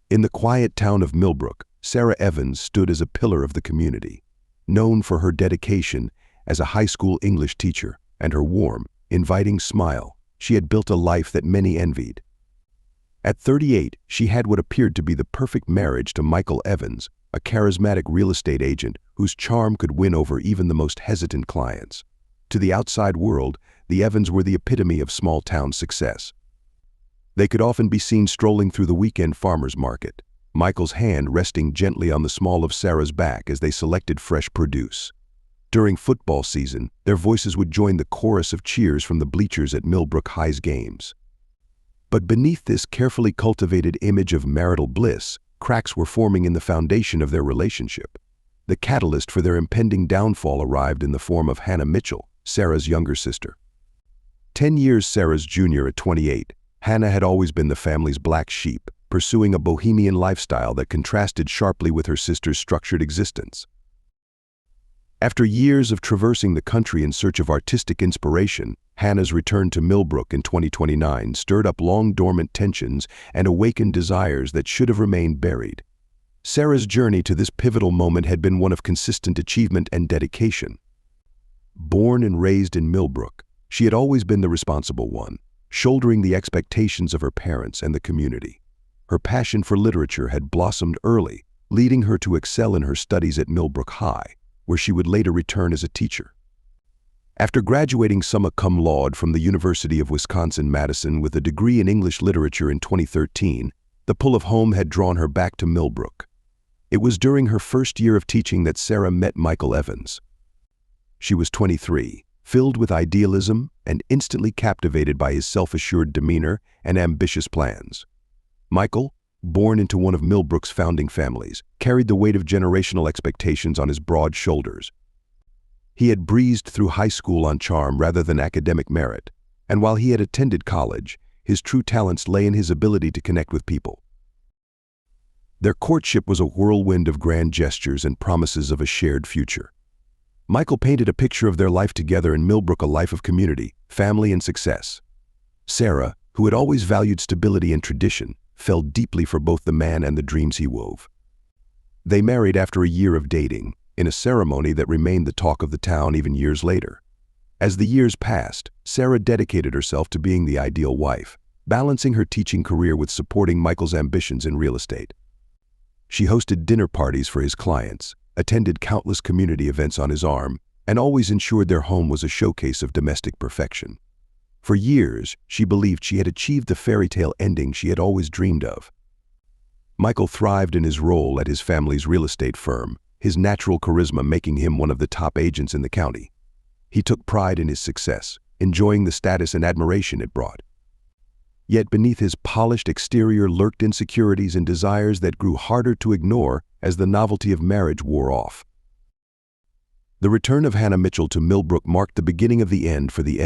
In the quiet town of Millbrook, Sarah Evans stood as a pillar of the community. Known for her dedication as a high school English teacher and her warm, inviting smile, she had built a life that many envied. At 38, she had what appeared to be the perfect marriage to Michael Evans, a charismatic real estate agent whose charm could win over even the most hesitant clients. To the outside world, the Evans were the epitome of small-town success. They could often be seen strolling through the weekend farmers market, Michael's hand resting gently on the small of Sarah's back as they selected fresh produce. During football season, their voices would join the chorus of cheers from the bleachers at Millbrook High's games. But beneath this carefully cultivated image of marital bliss, cracks were forming in the foundation of their relationship. The catalyst for their impending downfall arrived in the form of Hannah Mitchell, Sarah's younger sister. 10 years Sarah's junior at 28, Hannah had always been the family's black sheep, pursuing a bohemian lifestyle that contrasted sharply with her sister's structured existence. After years of traversing the country in search of artistic inspiration, Hannah's return to Millbrook in 2029 stirred up long-dormant tensions and awakened desires that should have remained buried. Sarah's journey to this pivotal moment had been one of consistent achievement and dedication. Born and raised in Millbrook, she had always been the responsible one, shouldering the expectations of her parents and the community. Her passion for literature had blossomed early, leading her to excel in her studies at Millbrook High, where she would later return as a teacher. After graduating summa cum laude from the University of Wisconsin-Madison with a degree in English literature in 2013, the pull of home had drawn her back to Millbrook. It was during her first year of teaching that Sarah met Michael Evans. She was 23, filled with idealism and instantly captivated by his self-assured demeanor and ambitious plans. Michael, born into one of Millbrook's founding families, carried the weight of generational expectations on his broad shoulders. He had breezed through high school on charm rather than academic merit, and while he had attended college, his true talents lay in his ability to connect with people. Their courtship was a whirlwind of grand gestures and promises of a shared future. Michael painted a picture of their life together in Millbrook, a life of community, family, and success. Sarah, who had always valued stability and tradition, fell deeply for both the man and the dreams he wove. They married after a year of dating, in a ceremony that remained the talk of the town even years later. As the years passed, Sarah dedicated herself to being the ideal wife, balancing her teaching career with supporting Michael's ambitions in real estate. She hosted dinner parties for his clients, attended countless community events on his arm, and always ensured their home was a showcase of domestic perfection. For years, she believed she had achieved the fairy tale ending she had always dreamed of. Michael thrived in his role at his family's real estate firm, his natural charisma making him one of the top agents in the county. He took pride in his success, enjoying the status and admiration it brought. Yet beneath his polished exterior lurked insecurities and desires that grew harder to ignore as the novelty of marriage wore off. The return of Hannah Mitchell to Millbrook marked the beginning of the end for the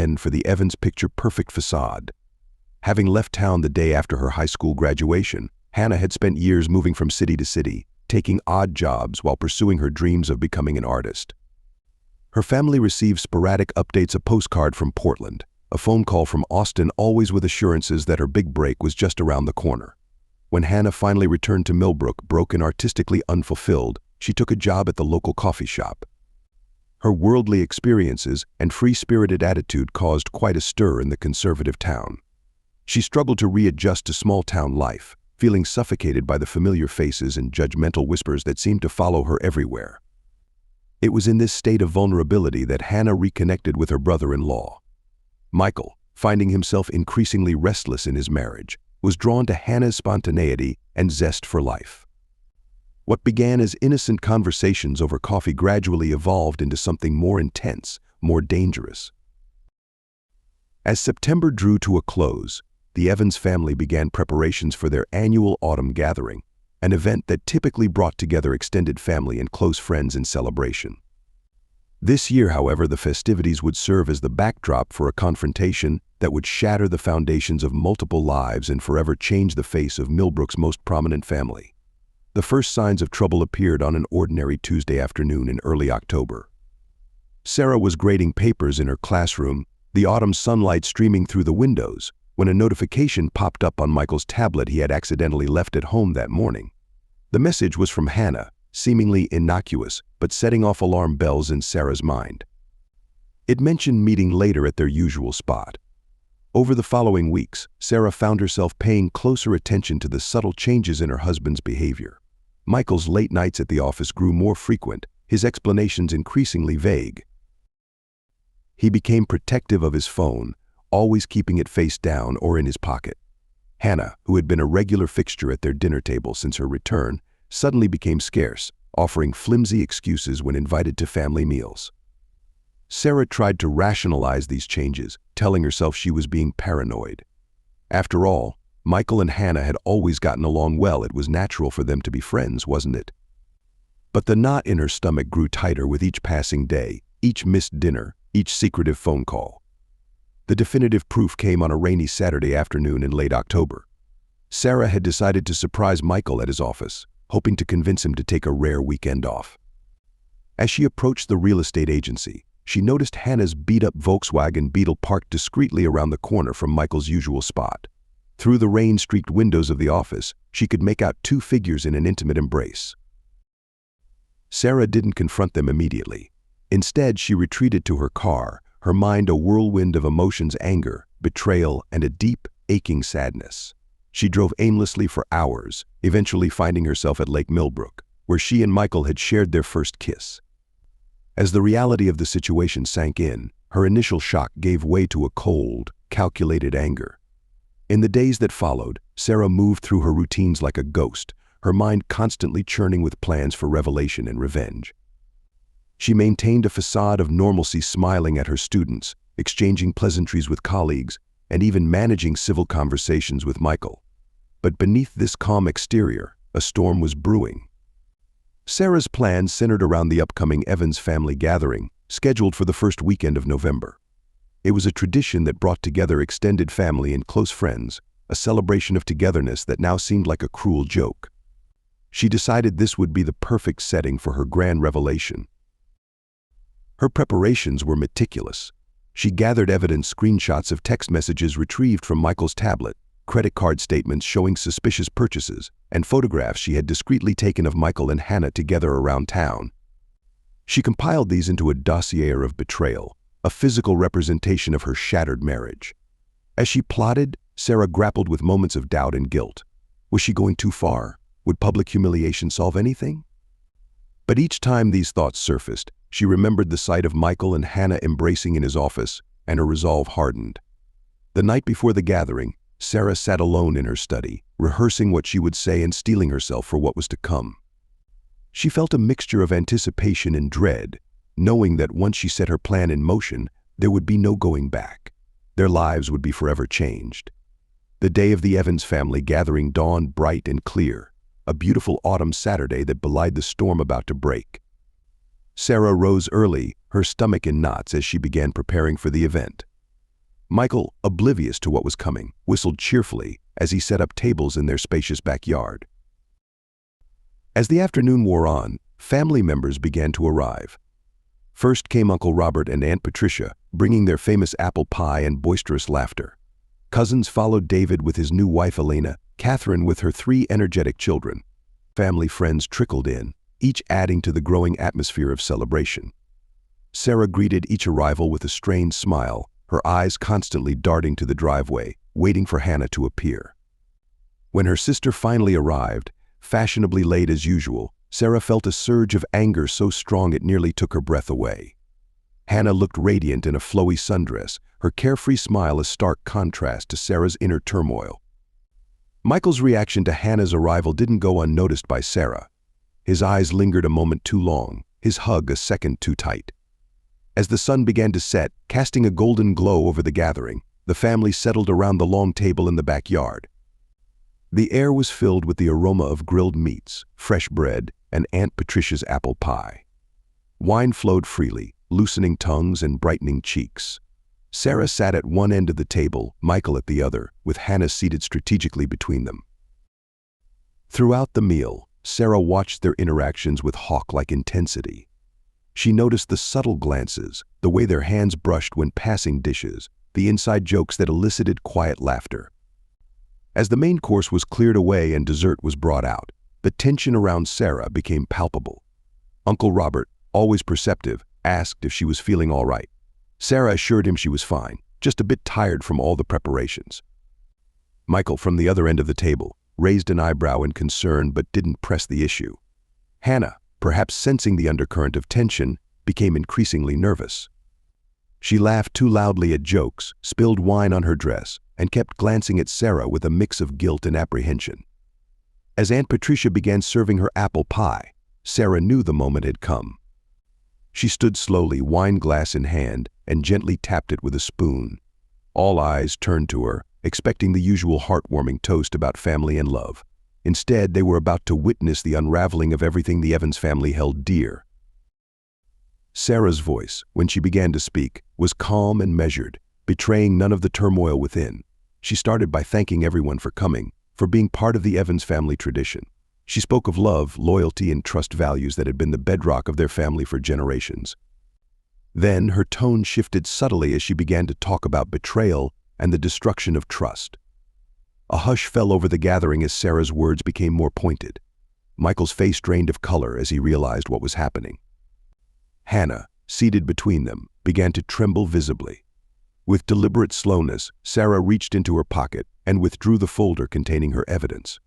Evans picture-perfect facade. Having left town the day after her high school graduation, Hannah had spent years moving from city to city, taking odd jobs while pursuing her dreams of becoming an artist. Her family received sporadic updates, a postcard from Portland, a phone call from Austin, always with assurances that her big break was just around the corner. When Hannah finally returned to Millbrook, broken, artistically unfulfilled, she took a job at the local coffee shop. Her worldly experiences and free-spirited attitude caused quite a stir in the conservative town. She struggled to readjust to small-town life, feeling suffocated by the familiar faces and judgmental whispers that seemed to follow her everywhere. It was in this state of vulnerability that Hannah reconnected with her brother-in-law. Michael, finding himself increasingly restless in his marriage, was drawn to Hannah's spontaneity and zest for life. What began as innocent conversations over coffee gradually evolved into something more intense, more dangerous. As September drew to a close, the Evans family began preparations for their annual autumn gathering, an event that typically brought together extended family and close friends in celebration. This year, however, the festivities would serve as the backdrop for a confrontation that would shatter the foundations of multiple lives and forever change the face of Millbrook's most prominent family. The first signs of trouble appeared on an ordinary Tuesday afternoon in early October. Sarah was grading papers in her classroom, the autumn sunlight streaming through the windows, when a notification popped up on Michael's tablet he had accidentally left at home that morning. The message was from Hannah, seemingly innocuous, but setting off alarm bells in Sarah's mind. It mentioned meeting later at their usual spot. Over the following weeks, Sarah found herself paying closer attention to the subtle changes in her husband's behavior. Michael's late nights at the office grew more frequent, his explanations increasingly vague. He became protective of his phone, always keeping it face down or in his pocket. Hannah, who had been a regular fixture at their dinner table since her return, suddenly became scarce, offering flimsy excuses when invited to family meals. Sarah tried to rationalize these changes, telling herself she was being paranoid. After all, Michael and Hannah had always gotten along well. It was natural for them to be friends, wasn't it? But the knot in her stomach grew tighter with each passing day, each missed dinner, each secretive phone call. The definitive proof came on a rainy Saturday afternoon in late October. Sarah had decided to surprise Michael at his office, hoping to convince him to take a rare weekend off. As she approached the real estate agency, she noticed Hannah's beat-up Volkswagen Beetle parked discreetly around the corner from Michael's usual spot. Through the rain-streaked windows of the office, she could make out two figures in an intimate embrace. Sarah didn't confront them immediately. Instead, she retreated to her car, her mind a whirlwind of emotions: anger, betrayal, and a deep, aching sadness. She drove aimlessly for hours, eventually finding herself at Lake Millbrook, where she and Michael had shared their first kiss. As the reality of the situation sank in, her initial shock gave way to a cold, calculated anger. In the days that followed, Sarah moved through her routines like a ghost, her mind constantly churning with plans for revelation and revenge. She maintained a facade of normalcy, smiling at her students, exchanging pleasantries with colleagues, and even managing civil conversations with Michael. But beneath this calm exterior, a storm was brewing. Sarah's plans centered around the upcoming Evans family gathering, scheduled for the first weekend of November. It was a tradition that brought together extended family and close friends, a celebration of togetherness that now seemed like a cruel joke. She decided this would be the perfect setting for her grand revelation. Her preparations were meticulous. She gathered evidence: screenshots of text messages retrieved from Michael's tablet, credit card statements showing suspicious purchases, and photographs she had discreetly taken of Michael and Hannah together around town. She compiled these into a dossier of betrayal, a physical representation of her shattered marriage. As she plotted, Sarah grappled with moments of doubt and guilt. Was she going too far? Would public humiliation solve anything? But each time these thoughts surfaced, she remembered the sight of Michael and Hannah embracing in his office, and her resolve hardened. The night before the gathering, Sarah sat alone in her study, rehearsing what she would say and steeling herself for what was to come. She felt a mixture of anticipation and dread, knowing that once she set her plan in motion, there would be no going back. Their lives would be forever changed. The day of the Evans family gathering dawned bright and clear, a beautiful autumn Saturday that belied the storm about to break. Sarah rose early, her stomach in knots as she began preparing for the event. Michael, oblivious to what was coming, whistled cheerfully as he set up tables in their spacious backyard. As the afternoon wore on, family members began to arrive. First came Uncle Robert and Aunt Patricia, bringing their famous apple pie and boisterous laughter. Cousins followed David with his new wife Elena, Catherine with her 3 energetic children. Family friends trickled in, each adding to the growing atmosphere of celebration. Sarah greeted each arrival with a strained smile, her eyes constantly darting to the driveway, waiting for Hannah to appear. When her sister finally arrived, fashionably late as usual, Sarah felt a surge of anger so strong it nearly took her breath away. Hannah looked radiant in a flowy sundress, her carefree smile a stark contrast to Sarah's inner turmoil. Michael's reaction to Hannah's arrival didn't go unnoticed by Sarah. His eyes lingered a moment too long, his hug a second too tight. As the sun began to set, casting a golden glow over the gathering, the family settled around the long table in the backyard. The air was filled with the aroma of grilled meats, fresh bread, and Aunt Patricia's apple pie. Wine flowed freely, loosening tongues and brightening cheeks. Sarah sat at one end of the table, Michael at the other, with Hannah seated strategically between them. Throughout the meal, Sarah watched their interactions with hawk-like intensity. She noticed the subtle glances, the way their hands brushed when passing dishes, the inside jokes that elicited quiet laughter. As the main course was cleared away and dessert was brought out, the tension around Sarah became palpable. Uncle Robert, always perceptive, asked if she was feeling all right. Sarah assured him she was fine, just a bit tired from all the preparations. Michael, from the other end of the table, raised an eyebrow in concern but didn't press the issue. Hannah, perhaps sensing the undercurrent of tension, became increasingly nervous. She laughed too loudly at jokes, spilled wine on her dress, and kept glancing at Sarah with a mix of guilt and apprehension. As Aunt Patricia began serving her apple pie, Sarah knew the moment had come. She stood slowly, wine glass in hand, and gently tapped it with a spoon. All eyes turned to her, expecting the usual heartwarming toast about family and love. Instead, they were about to witness the unraveling of everything the Evans family held dear. Sarah's voice, when she began to speak, was calm and measured, betraying none of the turmoil within. She started by thanking everyone for coming, for being part of the Evans family tradition. She spoke of love, loyalty, and trust values that had been the bedrock of their family for generations. Then her tone shifted subtly as she began to talk about betrayal and the destruction of trust. A hush fell over the gathering as Sarah's words became more pointed. Michael's face drained of color as he realized what was happening. Hannah, seated between them, began to tremble visibly. With deliberate slowness, Sarah reached into her pocket and withdrew the folder containing her evidence.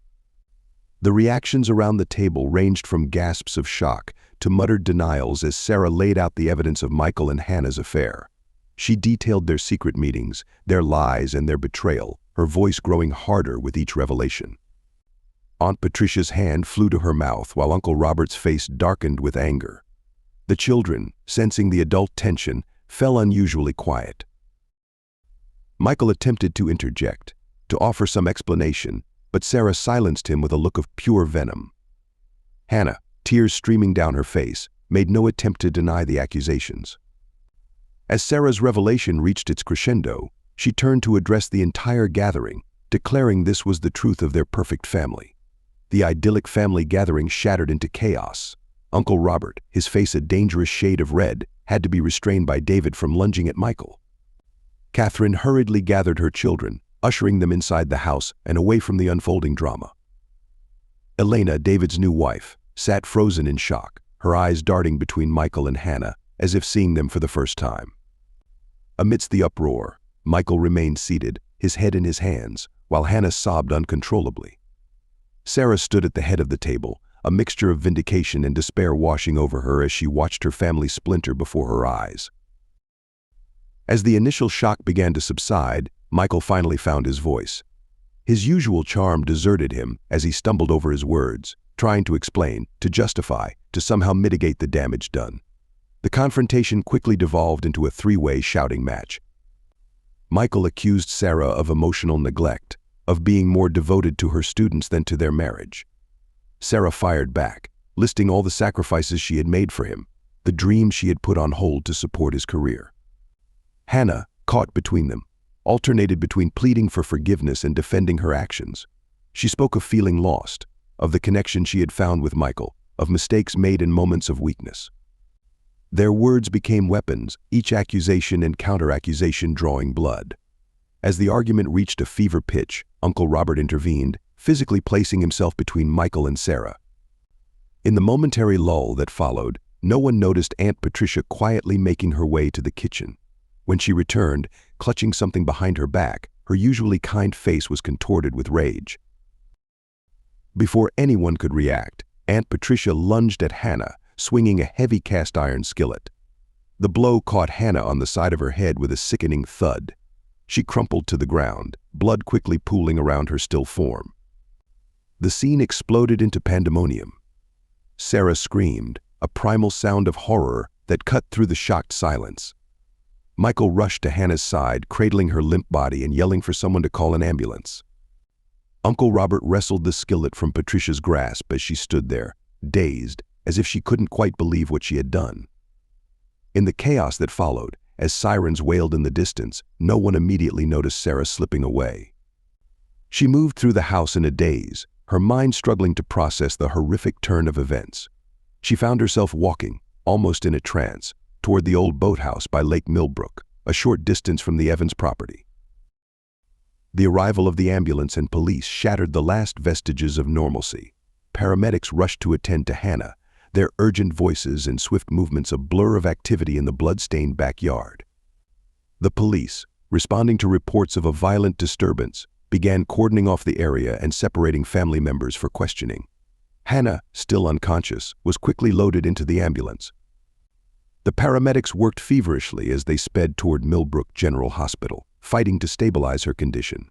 The reactions around the table ranged from gasps of shock to muttered denials as Sarah laid out the evidence of Michael and Hannah's affair. She detailed their secret meetings, their lies, and their betrayal, her voice growing harder with each revelation. Aunt Patricia's hand flew to her mouth while Uncle Robert's face darkened with anger. The children, sensing the adult tension, fell unusually quiet. Michael attempted to interject, to offer some explanation, but Sarah silenced him with a look of pure venom. Hannah, tears streaming down her face, made no attempt to deny the accusations. As Sarah's revelation reached its crescendo, she turned to address the entire gathering, declaring this was the truth of their perfect family. The idyllic family gathering shattered into chaos. Uncle Robert, his face a dangerous shade of red, had to be restrained by David from lunging at Michael. Catherine hurriedly gathered her children, ushering them inside the house and away from the unfolding drama. Elena, David's new wife, sat frozen in shock, her eyes darting between Michael and Hannah, as if seeing them for the first time. Amidst the uproar, Michael remained seated, his head in his hands, while Hannah sobbed uncontrollably. Sarah stood at the head of the table, a mixture of vindication and despair washing over her as she watched her family splinter before her eyes. As the initial shock began to subside, Michael finally found his voice. His usual charm deserted him as he stumbled over his words, trying to explain, to justify, to somehow mitigate the damage done. The confrontation quickly devolved into a three-way shouting match. Michael accused Sarah of emotional neglect, of being more devoted to her students than to their marriage. Sarah fired back, listing all the sacrifices she had made for him, the dreams she had put on hold to support his career. Hannah, caught between them, alternated between pleading for forgiveness and defending her actions. She spoke of feeling lost, of the connection she had found with Michael, of mistakes made in moments of weakness. Their words became weapons, each accusation and counter-accusation drawing blood. As the argument reached a fever pitch, Uncle Robert intervened, physically placing himself between Michael and Sarah. In the momentary lull that followed, no one noticed Aunt Patricia quietly making her way to the kitchen. When she returned, clutching something behind her back, her usually kind face was contorted with rage. Before anyone could react, Aunt Patricia lunged at Hannah, swinging a heavy cast-iron skillet. The blow caught Hannah on the side of her head with a sickening thud. She crumpled to the ground, blood quickly pooling around her still form. The scene exploded into pandemonium. Sarah screamed, a primal sound of horror that cut through the shocked silence. Michael rushed to Hannah's side, cradling her limp body and yelling for someone to call an ambulance. Uncle Robert wrestled the skillet from Patricia's grasp as she stood there, dazed, as if she couldn't quite believe what she had done. In the chaos that followed, as sirens wailed in the distance, no one immediately noticed Sarah slipping away. She moved through the house in a daze, her mind struggling to process the horrific turn of events. She found herself walking, almost in a trance, toward the old boathouse by Lake Millbrook, a short distance from the Evans property. The arrival of the ambulance and police shattered the last vestiges of normalcy. Paramedics rushed to attend to Hannah, their urgent voices and swift movements a blur of activity in the blood-stained backyard. The police, responding to reports of a violent disturbance, began cordoning off the area and separating family members for questioning. Hannah, still unconscious, was quickly loaded into the ambulance. The paramedics worked feverishly as they sped toward Millbrook General Hospital, fighting to stabilize her condition.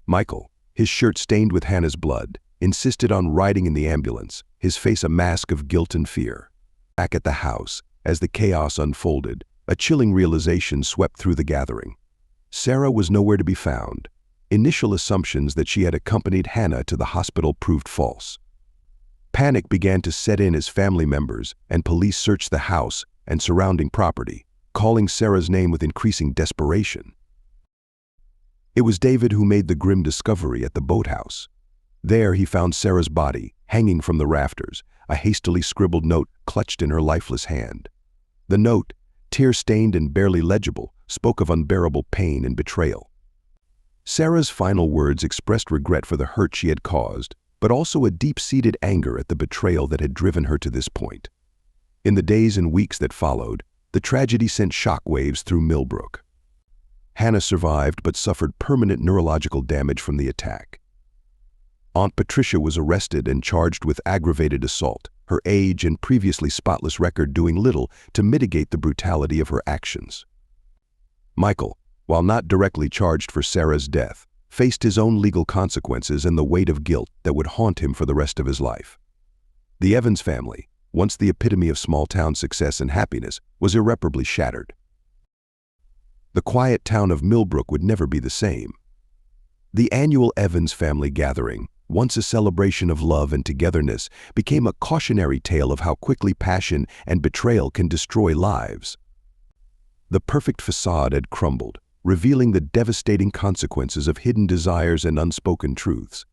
Michael, his shirt stained with Hannah's blood, insisted on riding in the ambulance, his face a mask of guilt and fear. Back at the house, as the chaos unfolded, a chilling realization swept through the gathering. Sarah was nowhere to be found. Initial assumptions that she had accompanied Hannah to the hospital proved false. Panic began to set in as family members and police searched the house and surrounding property, calling Sarah's name with increasing desperation. It was David who made the grim discovery at the boathouse. There he found Sarah's body, hanging from the rafters, a hastily scribbled note clutched in her lifeless hand. The note, tear-stained and barely legible, spoke of unbearable pain and betrayal. Sarah's final words expressed regret for the hurt she had caused, but also a deep-seated anger at the betrayal that had driven her to this point. In the days and weeks that followed, the tragedy sent shockwaves through Millbrook. Hannah survived but suffered permanent neurological damage from the attack. Aunt Patricia was arrested and charged with aggravated assault, her age and previously spotless record doing little to mitigate the brutality of her actions. Michael, while not directly charged for Sarah's death, faced his own legal consequences and the weight of guilt that would haunt him for the rest of his life. The Evans family, once the epitome of small-town success and happiness, was irreparably shattered. The quiet town of Millbrook would never be the same. The annual Evans family gathering, once a celebration of love and togetherness, became a cautionary tale of how quickly passion and betrayal can destroy lives. The perfect facade had crumbled, revealing the devastating consequences of hidden desires and unspoken truths.